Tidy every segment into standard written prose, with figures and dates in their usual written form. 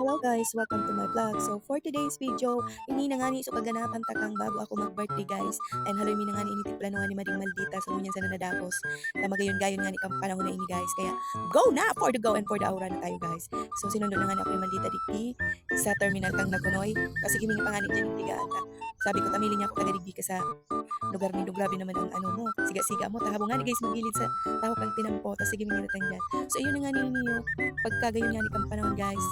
Hello guys, welcome to my vlog. So for today's video, ini na nga ni so kaganapan takang bago ako mag-birthday guys. And haloy mi na nga ni ini planuhan ni Mading Maldita sa ngunyan sa nanadapos. Na magayon-gayon nga ni kang panahon na ini guys. Kaya go na for the go and for the aura na tayo guys. So sinundo na nga ni ako ni Maldita digdi sa terminal kang Nagunoy. Kasi kiming pangani dyan yung tigata. Sabi ko tamili niya ako tagadigdi ka sa lugar ni grabe naman ang ano mo. Siga-siga mo. Tahabo nga ni guys magilid sa tao kang tinampo. Tapos sige mingilatang dyan. So yun na nga ni ninyo. Pagkagayon nga ni kang panahon guys.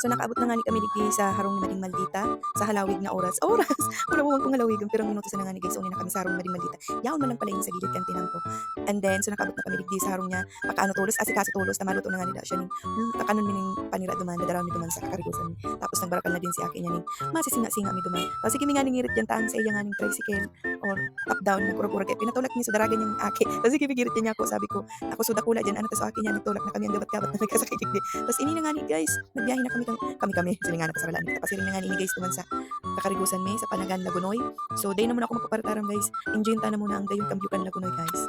So nakaabot na nga ni kami digdi sa harong ni Mading Maldita sa halawig na oras. Oras! Wala mo man kung halawig ang pirang minuto sa nga ni guys. Una na kami sa harong ni Mading Maldita. Yaon man lang pala yun sa gilid kan tinampo. And then so nakaabot na kami digdi sa harong niya. Pakaano tulos, asikaso tulos na maluto na nga nila siya ning takanon mining panira duman, dadaraw ni duman sa kakarigusan ni. Tapos nagbarakal na din si akin niya ning masisinga-singa mi duman. Tapos sige nga ning ngirit yan taan sa iya nga ning tricycle or top down na kurag-kurag kay pinatulak niya sa daragan niyang aki. Tapos sige girit niya ako, sabi ko ako sudakula diyan ano ta sa akin niya nagtulak na kami ang gabat-gabat na nagkasakit digdi. Tapos ini na nga ni guys, nagbiyahe na kami silingan na pasaralan kita pasirin na nga ni guys naman sa kakarigusan mi sa Panagan Lagunoy. So day na muna ako magpaparataram guys. Enjoy ta na muna ang dayon kambyukan Lagunoy guys.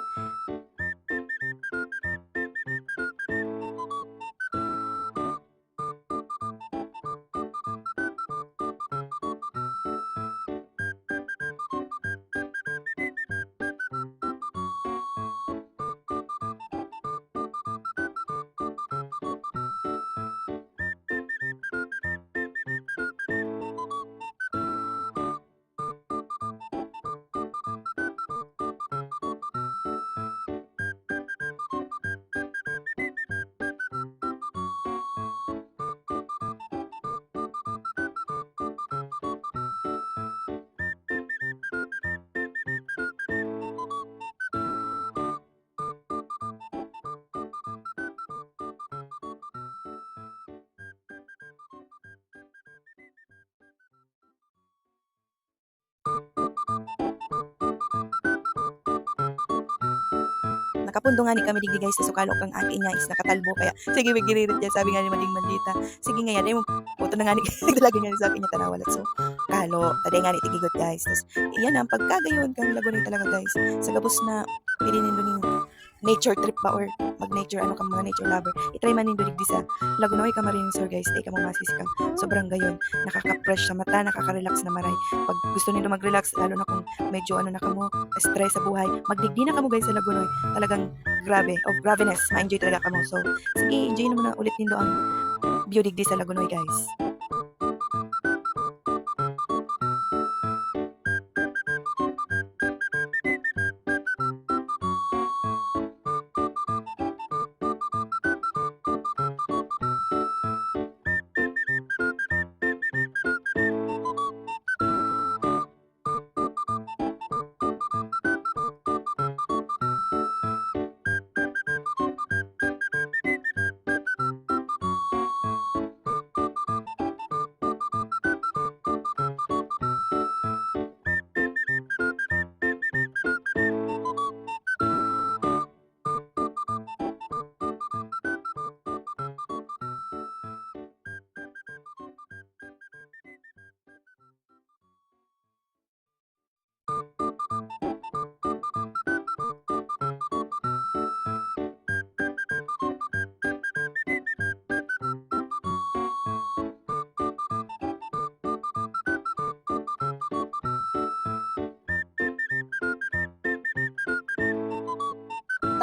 Nakapundo nga ni kami digdi guys sa sukalo kang aki niya is nakatalbo kaya sige magiririt niya sabi nga ni Mading Maldita sige nga yan mo puto na nga ni talaga nga ni sa akin niya tanawalat so kalo taday nga ni tigigot guys tas iyan ang pagkagayon kang Lagunoy talaga guys sa gabos na pilinin ning nature trip pa or mag-nature ano kang mga nature lover itry man nindo digdi sa Lagunoy ka maring sir guys day ka mo masisikang sobrang gayon nakaka-fresh sa mata nakaka-relax na maray pag gusto nindo mag-relax lalo na kung medyo ano na kamo stress sa buhay magdigdi na kamo guys sa Lagunoy talagang grabe of graveness ma-enjoy talaga kamo so sige enjoy na muna ulit nindo ang view digdi sa Lagunoy guys.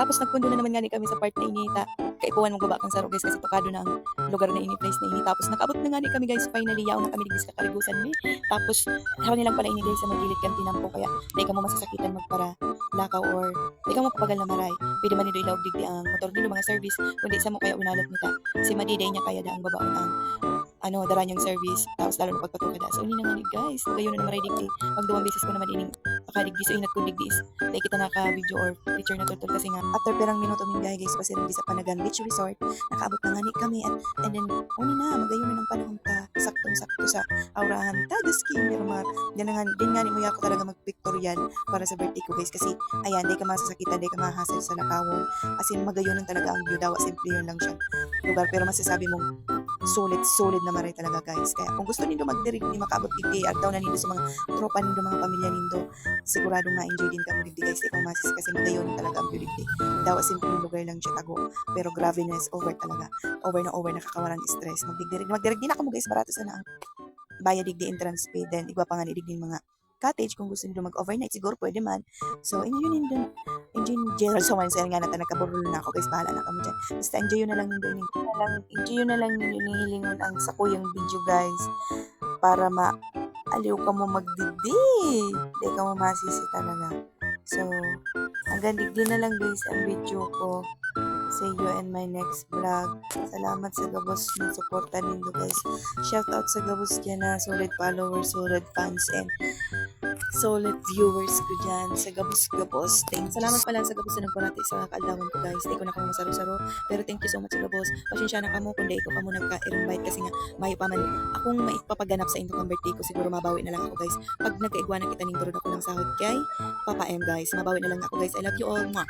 Tapos nagpundo na naman nga ni kami sa part na inita. Kaipuan mong baba kang saro guys kasi tukado na ang lugar na ini place na ini. Tapos nakabot na nga ni kami guys finally yaw na kami digis ka karigusan ni. Tapos hawa nilang pala ini guys sa magilid kan tinampo kaya di ka mo masasakitan magpara lakaw or di ka mo papagal na maray. Pwede man nido ilaw digdi ang motor nilo mga service kundi sa mo kaya unalat nita. Si Madiday niya kaya da ang babaon ang dara niyang service tapos lalo na pagpatukada so ini naman guys magayon na naman digdi pag duwang beses ko naman ining akadigdi so inat ko digdi is dahil kita naka video or picture na tutol kasi nga after perang minuto min guys kasi rin sa Panagan Beach Resort nakaabot na nga ni kami and then una na magayon na ng panahon ta saktong sakto sa aurahan tagaski pero mga ganangan din nga ni mo ako talaga magpictorial para sa birthday ko guys kasi ayan di ka masasakitan di ka mahasel sa nakawon as in magayon lang talaga ang view daw simple yun lang siya lugar pero masasabi mong solid na maray talaga guys kaya kung gusto nindo magdirig ni makaabot digdi at daw na nindo sa mga tropa nindo mga pamilya nindo sigurado ma-enjoy din kamo digdi guys ikaw masis kasi magayon talaga ang view digdi daw simple lugar lang siya tago pero grabe na is over talaga over nakakawalan stress magdirig din ako mo guys barato sana ang bayad digdi entrance fee then igwa pa nga ni digdi mga cottage kung gusto niyo mag-overnight siguro pwede man so enjoy nindo general so man nga nata nagkaburol na ako guys bahala na kamo dyan basta enjoy na lang nindo enjoy na lang nindo nihilingon ang sakuyang video guys para aliw ka mo magdigdi di ka mo masisi talaga so hanggang digdi na lang guys ang video ko see you in my next vlog. Salamat sa gabos ng suporta nindo guys. Shout out sa gabos dyan na solid followers, solid fans, and solid viewers ko dyan sa gabos. Salamat pala sa gabos na nagparati sa kaalawan ko guys. Di ko na kamo masaro-saro. Pero thank you so much sa gabos. Pasensya na kamo kung di ko pa mo nagka-invite kasi nga mayo pa man akong maipapaganap sa inyong birthday ko. Siguro mabawi na lang ako guys. Pag nagkaigwa na kita ning durod ako ng sahod kay Papa M guys. Mabawi na lang ako guys. I love you all. Mwah.